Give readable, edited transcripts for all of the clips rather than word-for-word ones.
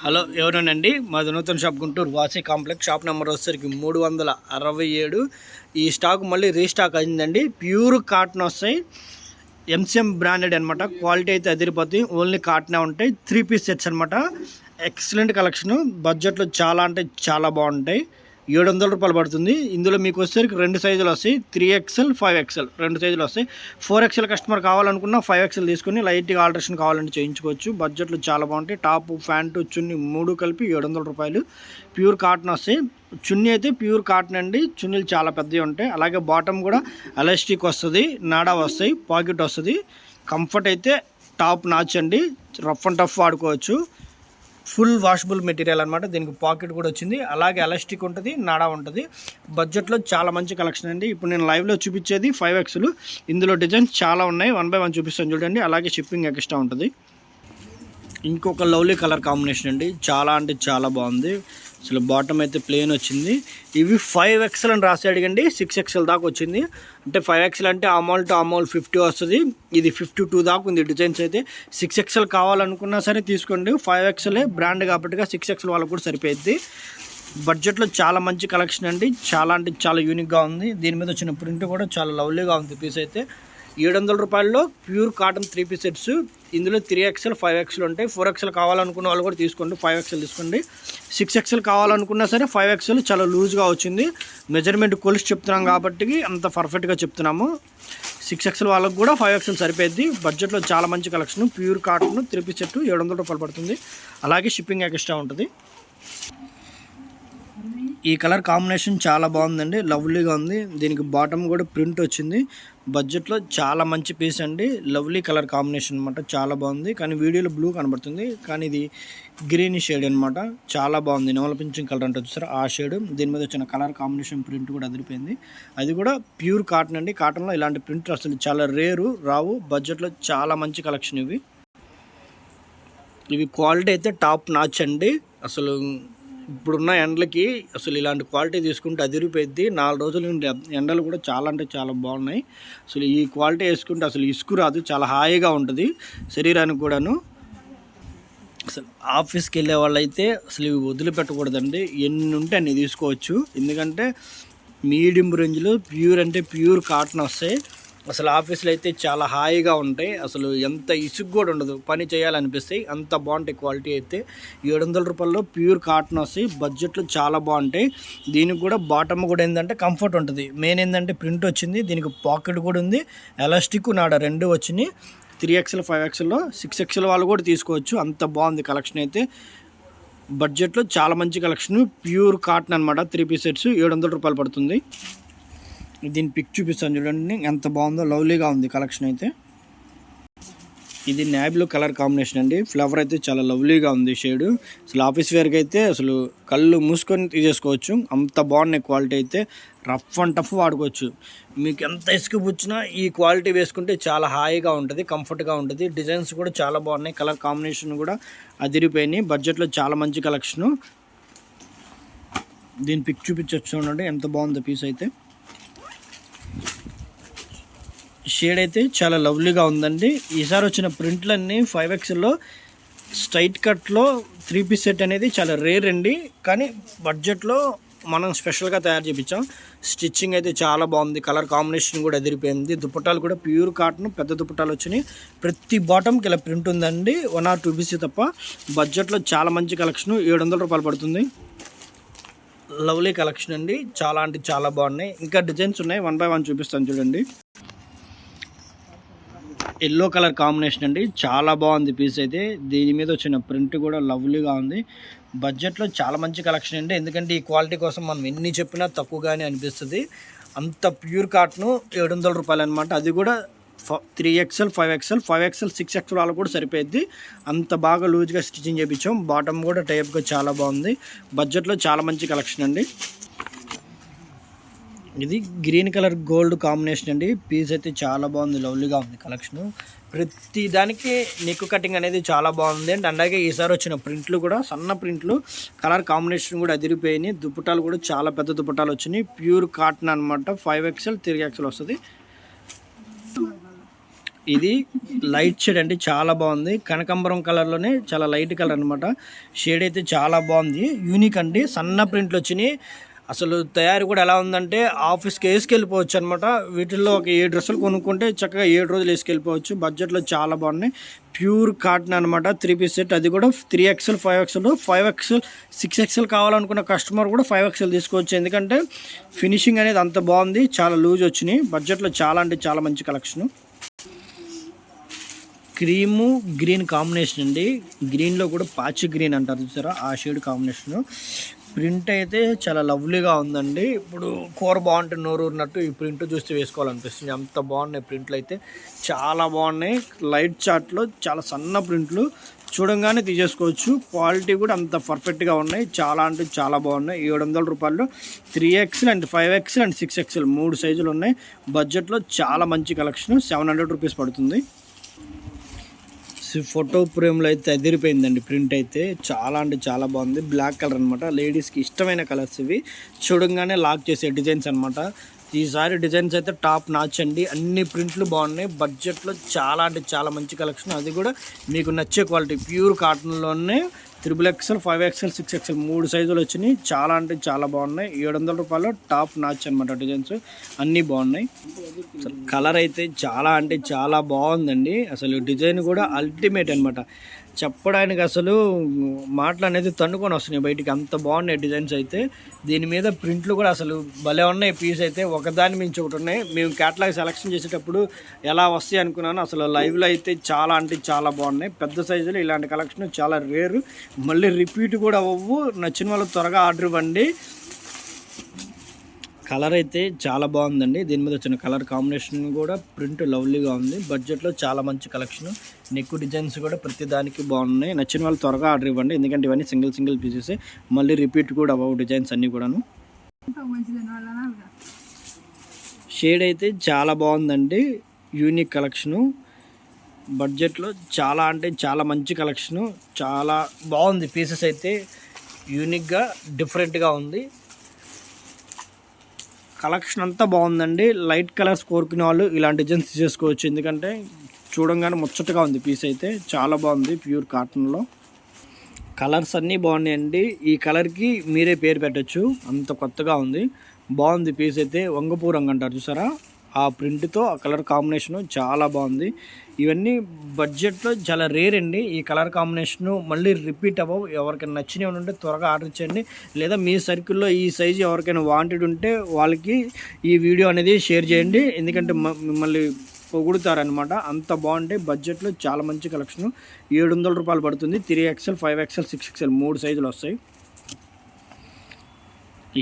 Hello ఎవరేనండి మాది నూతన shop Guntur వాసి కాంప్లెక్స్ షాప్ నెంబర్ వచ్చేసరికి 367. ఈ స్టాక్ మళ్ళీ రీస్టాక్ అయిందండి. ప్యూర్ కాటన్ వస్తాయి, ఎంసీఎం బ్రాండెడ్ అనమాట. క్వాలిటీ అయితే అదిరిపోతుంది. ఓన్లీ కాటనే ఉంటాయి. 3 పీస్ సెట్స్ అనమాట. Excellent collection. బడ్జెట్లో చాలా అంటే చాలా బాగుంటాయి. 700 రూపాయలు పడుతుంది. ఇందులో మీకు వచ్చేసరికి 2 సైజులు వస్తాయి, 3XL 5XL 2 సైజులు వస్తాయి. 4XL కస్టమర్ కావాలనుకున్నా 5XL తీసుకుని లైట్గా ఆల్టరేషన్ కావాలంటే చేయించుకోవచ్చు. బడ్జెట్లో చాలా బాగుంటాయి. టాప్ ప్యాంటు చున్నీ 3 కలిపి 700 రూపాయలు. ప్యూర్ కాటన్ వస్తాయి. చున్నీ అయితే ప్యూర్ కాటన్ అండి. చున్నీలు చాలా పెద్దవి ఉంటాయి. అలాగే బాటమ్ కూడా ఎలాస్టిక్ వస్తుంది, నాడా వస్తాయి, పాకెట్ వస్తుంది. కంఫర్ట్ అయితే టాప్ నాచ్ అండి. రఫ్ అండ్ టఫ్ వాడుకోవచ్చు. ఫుల్ వాషబుల్ మెటీరియల్ అనమాట. దీనికి పాకెట్ కూడా వచ్చింది. అలాగే ఎలాస్టిక్ ఉంటుంది, నాడా ఉంటుంది. బడ్జెట్లో చాలా మంచి కలెక్షన్ అండి. ఇప్పుడు నేను లైవ్లో చూపించేది 5XL. ఇందులో డిజైన్స్ చాలా ఉన్నాయి. 1 by 1 చూపిస్తాను చూడండి. అలాగే షిప్పింగ్ ఎక్స్ట్రా ఉంటుంది. ఇంకొక లవ్లీ కలర్ కాంబినేషన్ అండి. చాలా అంటే చాలా బాగుంది. అసలు బాటమ్ అయితే ప్లెయిన్ వచ్చింది. ఇవి 5XL అని రాసి అడిగండి. 6XL దాకా వచ్చింది. అంటే 5XL అంటే అమౌల్ టు అమౌల్ 50 వస్తుంది. ఇది 52 దాకా ఉంది. డిజైన్స్ అయితే 6XL కావాలనుకున్నా సరే తీసుకోండి. 5XL బ్రాండ్ కాబట్టి 6XL వాళ్ళకు కూడా సరిపోయింది. బడ్జెట్లో చాలా మంచి కలెక్షన్ అండి. చాలా అంటే చాలా యూనిక్గా ఉంది. దీని మీద వచ్చిన ప్రింట్ కూడా చాలా లవ్లీగా ఉంది. పీస్ అయితే 700 రూపాయల్లో ప్యూర్ కాటన్ 3 పీస్ సెట్స్. ఇందులో 3XL 5XL ఉంటాయి. 4XL కావాలనుకున్న వాళ్ళు కూడా తీసుకోండి. 5XL తీసుకోండి. 6XL కావాలనుకున్నా సరే 5XL చాలా లూజ్గా వచ్చింది. మెజర్మెంట్ కొలిసి చెప్తున్నాం కాబట్టి అంత పర్ఫెక్ట్గా చెప్తున్నాము. 6XL వాళ్ళకు కూడా 5XL సరిపోద్ది. బడ్జెట్లో చాలా మంచి collection. Pure cotton 3 piece set 700 రూపాయలు పడుతుంది. అలాగే షిప్పింగ్ ఎక్స్ట్రా ఉంటుంది. ఈ కలర్ కాంబినేషన్ చాలా బాగుందండి. లవ్లీగా ఉంది. దీనికి బాటమ్ కూడా ప్రింట్ వచ్చింది. బడ్జెట్లో చాలా మంచి పీస్ అండి. లవ్లీ కలర్ కాంబినేషన్ అనమాట. చాలా బాగుంది. కానీ వీడియోలో బ్లూ కనబడుతుంది, కానీ ఇది గ్రీన్ షేడ్ అనమాట. చాలా బాగుంది. నెమల పింఛన్ కలర్ అంటే వచ్చారు ఆ షేడ్. దీని మీద వచ్చిన కలర్ కాంబినేషన్ ప్రింట్ కూడా అదిరిపోయింది. అది కూడా ప్యూర్ కాటన్ అండి. కాటన్లో ఇలాంటి ప్రింట్ అసలు చాలా రేరు, రావు. బడ్జెట్లో చాలా మంచి కలెక్షన్ ఇవి క్వాలిటీ అయితే టాప్ నాచ్ అండి. అసలు ఇప్పుడున్న ఎండలకి అసలు ఇలాంటి క్వాలిటీ తీసుకుంటే అదిరిపోద్ది. 4 రోజుల నుండి ఎండలు కూడా చాలా అంటే చాలా బాగున్నాయి. అసలు ఈ క్వాలిటీ వేసుకుంటే అసలు ఇసుకు రాదు. చాలా హాయిగా ఉంటుంది శరీరానికి కూడాను. అసలు ఆఫీస్కి వెళ్ళే వాళ్ళైతే అసలు ఇవి వదిలిపెట్టకూడదండి. ఎన్ని ఉంటే అన్ని తీసుకోవచ్చు. ఎందుకంటే మీడియం రేంజ్లో ప్యూర్ అంటే ప్యూర్ కాటన్ వస్తాయి. అసలు ఆఫీస్లో అయితే చాలా హాయిగా ఉంటాయి. అసలు ఎంత ఇసుగు కూడా ఉండదు. పని చేయాలనిపిస్తాయి. అంత బాగుంటాయి. క్వాలిటీ అయితే 700 రూపాయల్లో ప్యూర్ కాటన్ వస్తాయి. బడ్జెట్లో చాలా బాగుంటాయి. దీనికి కూడా బాటమ్ కూడా ఏంటంటే కంఫర్ట్ ఉంటుంది. మెయిన్ ఏంటంటే ప్రింట్ వచ్చింది. దీనికి పాకెట్ కూడా ఉంది. ఎలాస్టిక్ నాడ 2 వచ్చినాయి. 3XL 5XLలో 6XL వాళ్ళు కూడా తీసుకోవచ్చు. అంత బాగుంది కలెక్షన్ అయితే. బడ్జెట్లో చాలా మంచి కలెక్షన్. ప్యూర్ కాటన్ అనమాట. 3 పీస్ సెట్స్ 700 రూపాయలు పడుతుంది. దీని పిక్ చూపిస్తాను చూడండి. ఎంత బాగుందో. లవ్లీగా ఉంది కలెక్షన్ అయితే. ఇది నేవీ బ్లూ కలర్ కాంబినేషన్ అండి. ఫ్లవర్ అయితే చాలా లవ్లీగా ఉంది షేడ్. అసలు ఆఫీస్ వేర్కి అయితే అసలు కళ్ళు మూసుకొని తీసేసుకోవచ్చు. అంత బాగున్నాయి. క్వాలిటీ అయితే రఫ్ అండ్ టఫ్ వాడుకోవచ్చు. మీకు ఎంత ఇసుక పుచ్చినా ఈ క్వాలిటీ వేసుకుంటే చాలా హాయిగా ఉంటుంది, కంఫర్ట్గా ఉంటుంది. డిజైన్స్ కూడా చాలా బాగున్నాయి. కలర్ కాంబినేషన్ కూడా అదిరిపోయినాయి. బడ్జెట్లో చాలా మంచి కలెక్షను. దీని పిక్ చూపించవచ్చు చూడండి. ఎంత బాగుందో పీస్ అయితే. షేడ్ అయితే చాలా లవ్లీగా ఉందండి. ఈసారి వచ్చిన ప్రింట్లన్నీ 5XLలో స్ట్రైట్ కట్లో 3 పీస్ సెట్ అనేది చాలా రేర్ అండి. కానీ బడ్జెట్లో మనం స్పెషల్గా తయారు చేయించాం. స్టిచ్చింగ్ అయితే చాలా బాగుంది. కలర్ కాంబినేషన్ కూడా ఎదిరిపోయింది. దుపట్టాలు కూడా ప్యూర్ కాటన్ పెద్ద దుపట్టాలు వచ్చినాయి. ప్రతి బాటంకి ఇలా ప్రింట్ ఉందండి. 1 or 2 పీస్ తప్ప. బడ్జెట్లో చాలా మంచి కలెక్షన్. 700 రూపాయలు పడుతుంది. లవ్లీ కలెక్షన్ అండి. చాలా అంటే చాలా బాగున్నాయి. ఇంకా డిజైన్స్ ఉన్నాయి. 1 by 1 చూపిస్తాను చూడండి. ఎల్లో కలర్ కాంబినేషన్ అండి. చాలా బాగుంది పీస్ అయితే. దీని మీద వచ్చిన ప్రింట్ కూడా లవ్లీగా ఉంది. బడ్జెట్లో చాలా మంచి కలెక్షన్ అండి. ఎందుకంటే ఈ క్వాలిటీ కోసం మనం ఎన్ని చెప్పినా తక్కువగానే అనిపిస్తుంది. అంత ప్యూర్ కాటన్ 700 రూపాయలు అనమాట. అది కూడా 3XL 5XL 5XL 6XL వాళ్ళు కూడా సరిపోయింది. అంత బాగా లూజ్గా స్టిచ్చింగ్ చేయించాం. బాటమ్ కూడా టైప్గా చాలా బాగుంది. బడ్జెట్లో చాలా మంచి కలెక్షన్ అండి. ఇది గ్రీన్ కలర్ గోల్డ్ కాంబినేషన్ అండి. పీస్ అయితే చాలా బాగుంది. లవ్లీగా ఉంది కలెక్షన్. ప్రతి దానికి నెక్ కటింగ్ అనేది చాలా బాగుంది అండ్ అలాగే ఈసారి వచ్చిన ప్రింట్లు కూడా సన్న ప్రింట్లు, కలర్ కాంబినేషన్ కూడా అదిరిపోయినాయి. దుపట్టాలు కూడా చాలా పెద్ద దుపట్టాలు వచ్చినాయి. ప్యూర్ కాటన్ అనమాట. 5XL 3XL వస్తుంది. ఇది లైట్ షేడ్ అండి, చాలా బాగుంది. కనకాంబరం కలర్లోనే చాలా లైట్ కలర్ అనమాట. షేడ్ అయితే చాలా బాగుంది, యూనిక్ అండి. సన్న ప్రింట్లు వచ్చినాయి. అసలు తయారు కూడా ఎలా ఉందంటే ఆఫీస్కి వేసుకెళ్ళిపోవచ్చు అనమాట. వీటిల్లో ఒక 7 డ్రెస్సులు కొనుక్కుంటే చక్కగా 7 రోజులు వేసుకెళ్ళిపోవచ్చు. బడ్జెట్లో చాలా బాగున్నాయి. ప్యూర్ కాటన్ అనమాట, 3 పీస్ సెట్. అది కూడా 3XL 5XL 5XL 6XL కావాలనుకున్న కస్టమర్ కూడా 5XL తీసుకోవచ్చు. ఎందుకంటే ఫినిషింగ్ అనేది అంత బాగుంది, చాలా లూజ్ వచ్చినాయి. బడ్జెట్లో చాలా అంటే చాలా మంచి కలెక్షన్. క్రీము గ్రీన్ కాంబినేషన్ అండి. గ్రీన్లో కూడా పాచి గ్రీన్ అంటారు చూసారా, ఆ షేడ్ కాంబినేషను. ప్రింట్ అయితే చాలా లవ్లీగా ఉందండి. ఇప్పుడు కూర బాగుంటే నోరు ఊరినట్టు ఈ ప్రింట్ చూస్తే వేసుకోవాలనిపిస్తుంది, అంత బాగున్నాయి ప్రింట్లు అయితే. చాలా బాగున్నాయి. లైట్ చార్ట్లో చాలా సన్న ప్రింట్లు, చూడంగానే తీసేసుకోవచ్చు. క్వాలిటీ కూడా అంత పర్ఫెక్ట్గా ఉన్నాయి. చాలా అంటే చాలా బాగున్నాయి. 700 రూపాయలు 3XL and 5XL and 6XL 3 సైజులు ఉన్నాయి. బడ్జెట్లో చాలా మంచి కలెక్షన్. 700 రూపీస్ పడుతుంది. ఫోటో ఫ్రేమ్లో అయితే అదిరిపోయిందండి. ప్రింట్ అయితే చాలా అంటే చాలా బాగుంది. బ్లాక్ కలర్ అనమాట, లేడీస్కి ఇష్టమైన కలర్స్ ఇవి. చూడంగానే లాక్ చేసే డిజైన్స్ అనమాట. ఈసారి డిజైన్స్ అయితే టాప్ నాచ్ అండి. అన్ని ప్రింట్లు బాగున్నాయి. బడ్జెట్లో చాలా అంటే చాలా మంచి కలెక్షన్, అది కూడా మీకు నచ్చే quality. Pure కాటన్లోనే 3XL 5XL 6XL 3 సైజులు వచ్చినాయి. చాలా అంటే చాలా బాగున్నాయి. 700 రూపాయలు టాప్ నాచ్ అనమాట. డిజైన్స్ అన్నీ బాగున్నాయి. కలర్ అయితే చాలా అంటే చాలా బాగుందండి. అసలు డిజైన్ కూడా అల్టిమేట్ అనమాట. చెప్పడానికి అసలు మాటలు అనేది తన్నుకొని వస్తున్నాయి బయటికి, అంత బాగున్నాయి డిజైన్స్ అయితే. దీని మీద ప్రింట్లు కూడా అసలు భలే ఉన్నాయి. పీస్ అయితే ఒకదాని మించి ఒకటి ఉన్నాయి. మేము క్యాటలాగ్ సెలెక్షన్ చేసేటప్పుడు ఎలా వస్తాయి అనుకున్నాను, అసలు లైవ్లో అయితే చాలా అంటే చాలా బాగున్నాయి. పెద్ద సైజులో ఇలాంటి కలెక్షన్ చాలా రేరు, మళ్ళీ రిపీట్ కూడా అవ్వవు. నచ్చిన వాళ్ళు త్వరగా ఆర్డర్ ఇవ్వండి. కలర్ అయితే చాలా బాగుందండి. దీని మీద వచ్చిన కలర్ కాంబినేషన్ కూడా ప్రింట్ లవ్లీగా ఉంది. బడ్జెట్లో చాలా మంచి కలెక్షన్. నెక్ డిజైన్స్ కూడా ప్రతి దానికి బాగున్నాయి. నచ్చిన వాళ్ళు త్వరగా ఆర్డర్ ఇవ్వండి, ఎందుకంటే ఇవన్నీ సింగిల్ పీసెస్, మళ్ళీ రిపీట్ కూడా అవ్వవు డిజైన్స్ అన్నీ కూడాను. షేడ్ అయితే చాలా బాగుందండి, యూనిక్ కలెక్షను. బడ్జెట్లో చాలా అంటే చాలా మంచి కలెక్షను, చాలా బాగుంది. పీసెస్ అయితే యూనిక్గా డిఫరెంట్గా ఉంది. కలెక్షన్ అంతా బాగుందండి. లైట్ కలర్స్ కోరుకునే వాళ్ళు ఇలాంటి డిజైన్స్ తీసేసుకోవచ్చు, ఎందుకంటే చూడంగానే ముచ్చటగా ఉంది. పీస్ అయితే చాలా బాగుంది. ప్యూర్ కాటన్లో కలర్స్ అన్నీ బాగున్నాయండి. ఈ కలర్కి మీరే పేరు పెట్టచ్చు, అంత కొత్తగా ఉంది. బాగుంది పీస్ అయితే. వంగపూ రంగు అంటారు చూసారా, ఆ ప్రింట్తో ఆ కలర్ కాంబినేషను చాలా బాగుంది. ఇవన్నీ బడ్జెట్లో చాలా రేర్ అండి. ఈ కలర్ కాంబినేషను మళ్ళీ రిపీట్ అవ్వవు. ఎవరికైనా నచ్చినవి ఉంటే త్వరగా ఆర్డర్ ఇచ్చేయండి, లేదా మీ సర్కిల్లో ఈ సైజు ఎవరికైనా వాంటెడ్ ఉంటే వాళ్ళకి ఈ వీడియో అనేది షేర్ చేయండి, ఎందుకంటే మిమ్మల్ని పొగుడుతారనమాట. అంత బాగుంటాయి. బడ్జెట్లో చాలా మంచి కలెక్షను. 700 రూపాయలు పడుతుంది. 3XL 5XL 6XL 3 సైజులు వస్తాయి.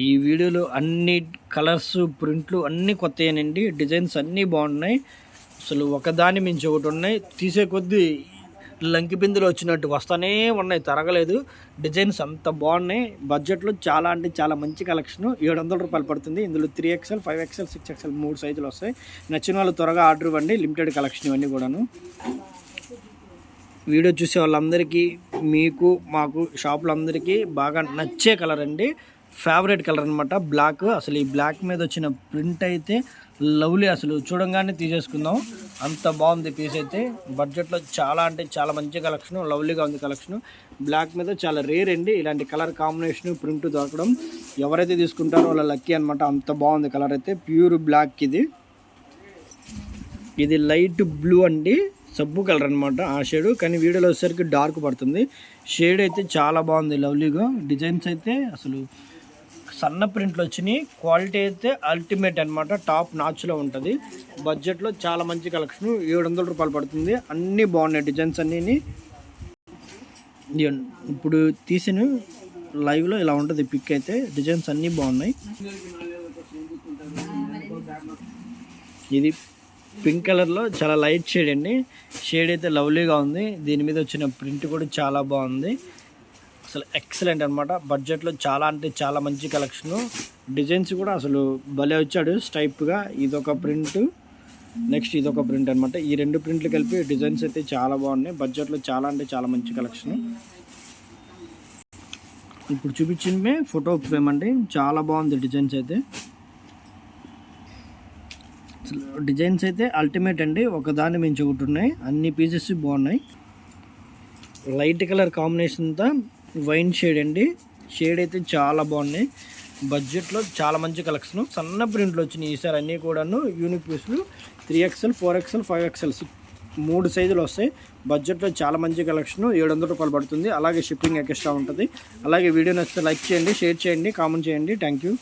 ఈ వీడియోలో అన్ని కలర్స్ ప్రింట్లు అన్నీ కొత్తయేనండి. డిజైన్స్ అన్నీ బాగున్నాయి. అసలు ఒకదాని మించి ఒకటి ఉన్నాయి. తీసే కొద్దీ లంకి బిందులు వచ్చినట్టు వస్తూనే ఉన్నాయి, తరగలేదు. డిజైన్స్ అంత బాగున్నాయి. బడ్జెట్లో చాలా అంటే చాలా మంచి కలెక్షన్. 700 రూపాయలు పడుతుంది. ఇందులో 3XL 5XL 6XL 3 సైజులు వస్తాయి. నచ్చిన వాళ్ళు త్వరగా ఆర్డర్ ఇవ్వండి. లిమిటెడ్ కలెక్షన్ ఇవన్నీ కూడాను. వీడియో చూసే వాళ్ళందరికీ, మీకు మాకు షాపులో అందరికీ బాగా నచ్చే కలర్ అండి, ఫేవరెట్ కలర్ అనమాట, బ్లాక్. అసలు ఈ బ్లాక్ మీద వచ్చిన ప్రింట్ అయితే లవ్లీ, అసలు చూడంగానే తీసేసుకుందాం, అంత బాగుంది పీస్ అయితే. బడ్జెట్లో చాలా అంటే చాలా మంచి కలెక్షన్, లవ్లీగా ఉంది కలెక్షన్. బ్లాక్ మీద చాలా రేర్ అండి ఇలాంటి కలర్ కాంబినేషన్ ప్రింట్ దొరకడం. ఎవరైతే తీసుకుంటారో వాళ్ళ లక్కీ అనమాట. అంత బాగుంది కలర్ అయితే. ప్యూర్ బ్లాక్ ఇది లైట్ బ్లూ అండి, సబ్బు కలర్ అనమాట ఆ షేడు, కానీ వీడియోలో వచ్చేసరికి డార్క్ పడుతుంది. షేడ్ అయితే చాలా బాగుంది లవ్లీగా. డిజైన్స్ అయితే అసలు సన్న ప్రింట్లు వచ్చినాయి. క్వాలిటీ అయితే అల్టిమేట్ అనమాట, టాప్ నాచ్లో ఉంటుంది. బడ్జెట్లో చాలా మంచి కలెక్షన్. 700 రూపాయలు పడుతుంది. అన్నీ బాగున్నాయి డిజైన్స్ అన్నీ. ఇప్పుడు తీసిన లైవ్లో ఇలా ఉంటుంది పిక్ అయితే. డిజైన్స్ అన్నీ బాగున్నాయి. ఇది పింక్ కలర్లో చాలా లైట్ షేడ్ అండి. షేడ్ అయితే లవ్లీగా ఉంది. దీని మీద వచ్చిన ప్రింట్ కూడా చాలా బాగుంది. అసలు ఎక్సలెంట్ అనమాట. బడ్జెట్లో చాలా అంటే చాలా మంచి కలెక్షను. డిజైన్స్ కూడా అసలు భలే వచ్చాడు స్టైప్గా. ఇదొక ప్రింట్, నెక్స్ట్ ఇదొక ప్రింట్ అనమాట. ఈ 2 ప్రింట్లు కలిపి డిజైన్స్ అయితే చాలా బాగున్నాయి. బడ్జెట్లో చాలా అంటే చాలా మంచి కలెక్షన్. ఇప్పుడు చూపించిందే ఫోటో ఫ్రేమ్ అండి, చాలా బాగుంది డిజైన్స్ అయితే. డిజైన్స్ అయితే అల్టిమేట్ అండి, ఒకదాన్ని మించి ఒకటి ఉన్నాయి, అన్ని పీసెస్ బాగున్నాయి. లైట్ కలర్ కాంబినేషన్తో వైన్ షేడ్ అండి, షేడ్ అయితే చాలా బాగున్నాయి. బడ్జెట్లో చాలా మంచి కలెక్షన్, సన్న ప్రింట్లు వచ్చినాయి ఈసారి అన్నీ కూడాను. యూనిక్ పీసులు 3XL 4XL 5XL 3 సైజులు వస్తాయి. బడ్జెట్లో చాలా మంచి కలెక్షన్, 700 రూపాయలు పడుతుంది. అలాగే షిప్పింగ్ ఎక్స్ట్రా ఉంటుంది. అలాగే వీడియో నచ్చితే లైక్ చేయండి, షేర్ చేయండి, కామెంట్ చేయండి. Thank you.